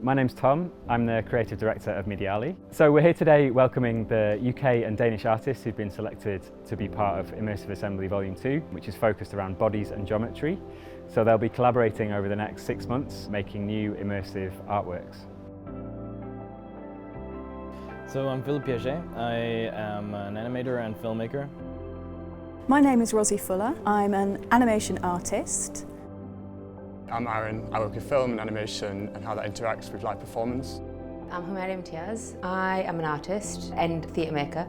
My name's Tom, I'm the Creative Director of Mediali. So we're here today welcoming the UK and Danish artists who've been selected to be part of Immersive Assembly Vol.2, which is focused around bodies and geometry. So they'll be collaborating over the next 6 months, making new immersive artworks. So I'm Philippe Piaget. I am an animator and filmmaker. My name is Rosie Fuller. I'm an animation artist. I'm Aaron. I work with film and animation and how that interacts with live performance. I'm Humaira Imtiaz. I am an artist and theatre maker.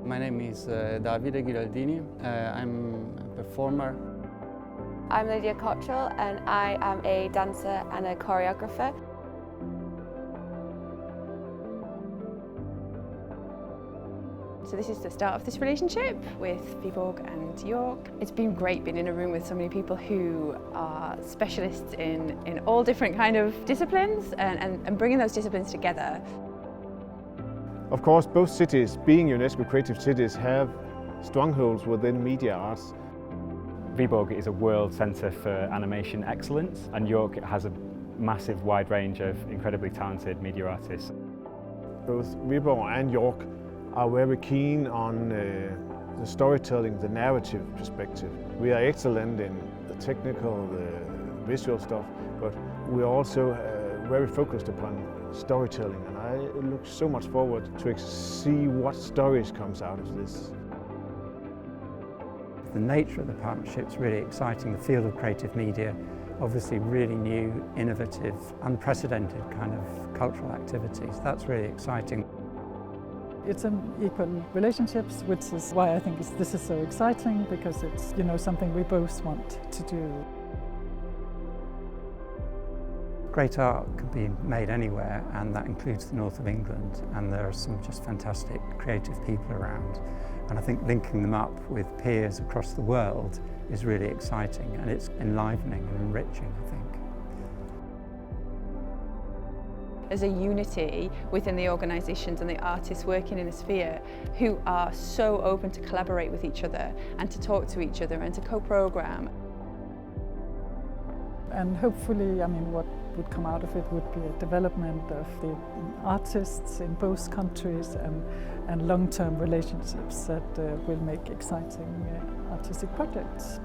My name is Davide Giraldini. I'm a performer. I'm Lydia Cottrell and I am a dancer and a choreographer. So this is the start of this relationship with Viborg and York. It's been great being in a room with so many people who are specialists in all different kind of disciplines and bringing those disciplines together. Of course, both cities, being UNESCO creative cities, have strongholds within media arts. Viborg is a world centre for animation excellence, and York has a massive wide range of incredibly talented media artists. Both Viborg and York are very keen on the storytelling, the narrative perspective. We are excellent in the technical, the visual stuff, but we're also very focused upon storytelling, and I look so much forward to see what stories comes out of this. The nature of the partnership is really exciting. The field of creative media, obviously really new, innovative, unprecedented kind of cultural activities. That's really exciting. It's an equal relationships, which is why I think this is so exciting, because it's something we both want to do. Great art can be made anywhere, and that includes the north of England, and there are some just fantastic creative people around. And I think linking them up with peers across the world is really exciting, and it's enlivening and enriching, I think. There's a unity within the organisations and the artists working in the sphere who are so open to collaborate with each other and to talk to each other and to co-programme. And hopefully, what would come out of it would be a development of the artists in both countries and long-term relationships that will make exciting artistic projects.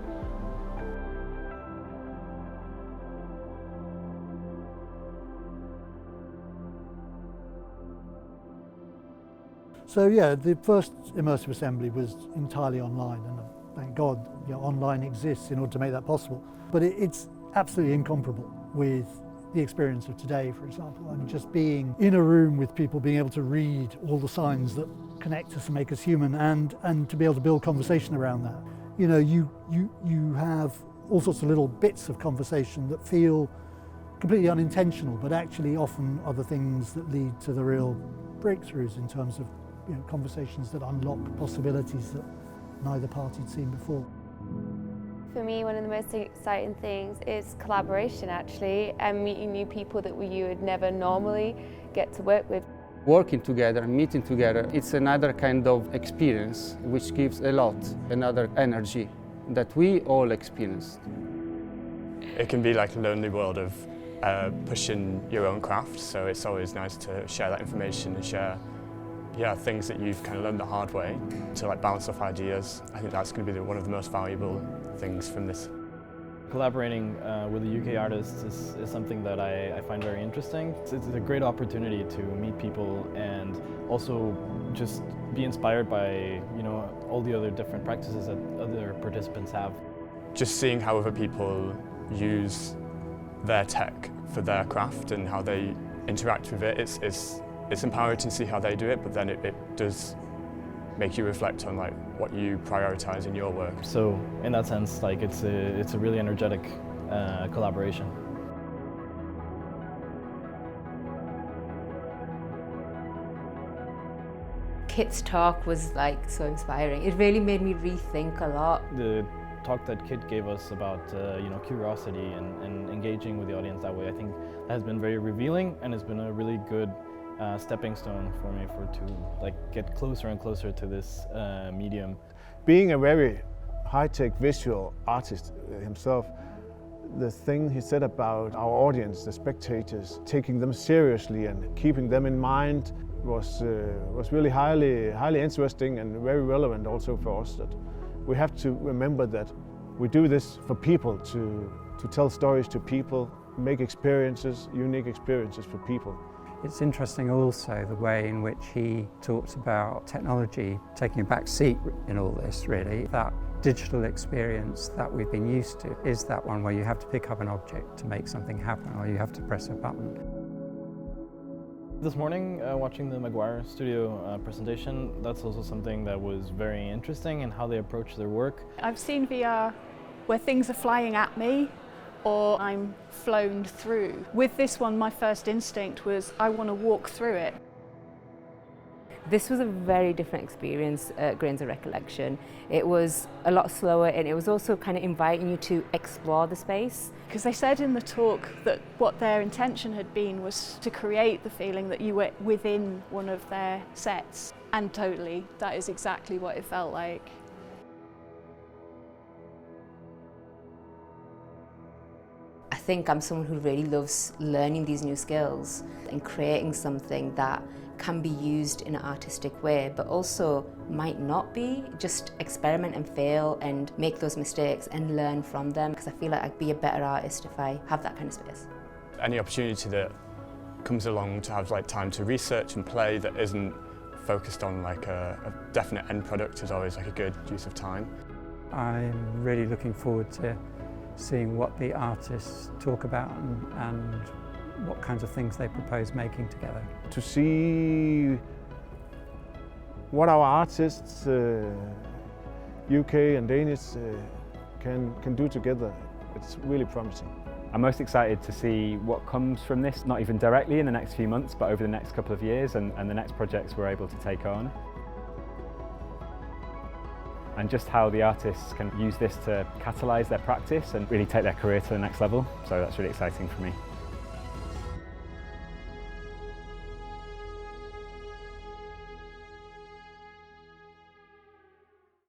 So yeah, the first Immersive Assembly was entirely online, and thank God online exists in order to make that possible. But it's absolutely incomparable with the experience of today, for example. Just being in a room with people, being able to read all the signs that connect us and make us human, and to be able to build conversation around that. You have all sorts of little bits of conversation that feel completely unintentional, but actually often are the things that lead to the real breakthroughs in terms of conversations that unlock possibilities that neither party had seen before. For me, one of the most exciting things is collaboration, actually, and meeting new people that you would never normally get to work with. Working together, meeting together, it's another kind of experience which gives a lot, another energy that we all experienced. It can be like a lonely world of pushing your own craft, so it's always nice to share that information and share things that you've kind of learned the hard way, to bounce off ideas. I think that's going to be one of the most valuable things from this. Collaborating with the UK artists is something that I find very interesting. It's a great opportunity to meet people and also just be inspired by all the other different practices that other participants have. Just seeing how other people use their tech for their craft and how they interact with it, it's empowering to see how they do it, but then it does make you reflect on what you prioritise in your work. So in that sense, it's a really energetic collaboration. Kit's talk was so inspiring. It really made me rethink a lot. The talk that Kit gave us about curiosity and engaging with the audience that way, I think that has been very revealing, and it's been a really good stepping stone for me to get closer and closer to this medium. Being a very high-tech visual artist himself, The thing he said about our audience, the spectators, taking them seriously and keeping them in mind was really highly interesting and very relevant also for us. That we have to remember that we do this for people, to tell stories to people, make experiences, unique experiences for people. It's interesting also the way in which he talks about technology taking a back seat in all this, really. That digital experience that we've been used to is that one where you have to pick up an object to make something happen, or you have to press a button. This morning, watching the Maguire Studio presentation, that's also something that was very interesting in how they approach their work. I've seen VR where things are flying at me or I'm flown through. With this one, my first instinct was I want to walk through it. This was a very different experience at Grains of Recollection. It was a lot slower and it was also kind of inviting you to explore the space. Because they said in the talk that what their intention had been was to create the feeling that you were within one of their sets. And totally, that is exactly what it felt like. I think I'm someone who really loves learning these new skills and creating something that can be used in an artistic way, but also might not be. Just experiment and fail and make those mistakes and learn from them, because I feel like I'd be a better artist if I have that kind of space. Any opportunity that comes along to have like time to research and play that isn't focused on like a definite end product is always like a good use of time. I'm really looking forward to seeing what the artists talk about and what kinds of things they propose making together. To see what our artists, UK and Danish, can do together, it's really promising. I'm most excited to see what comes from this, not even directly in the next few months, but over the next couple of years and the next projects we're able to take on. And just how the artists can use this to catalyse their practice and really take their career to the next level. So that's really exciting for me.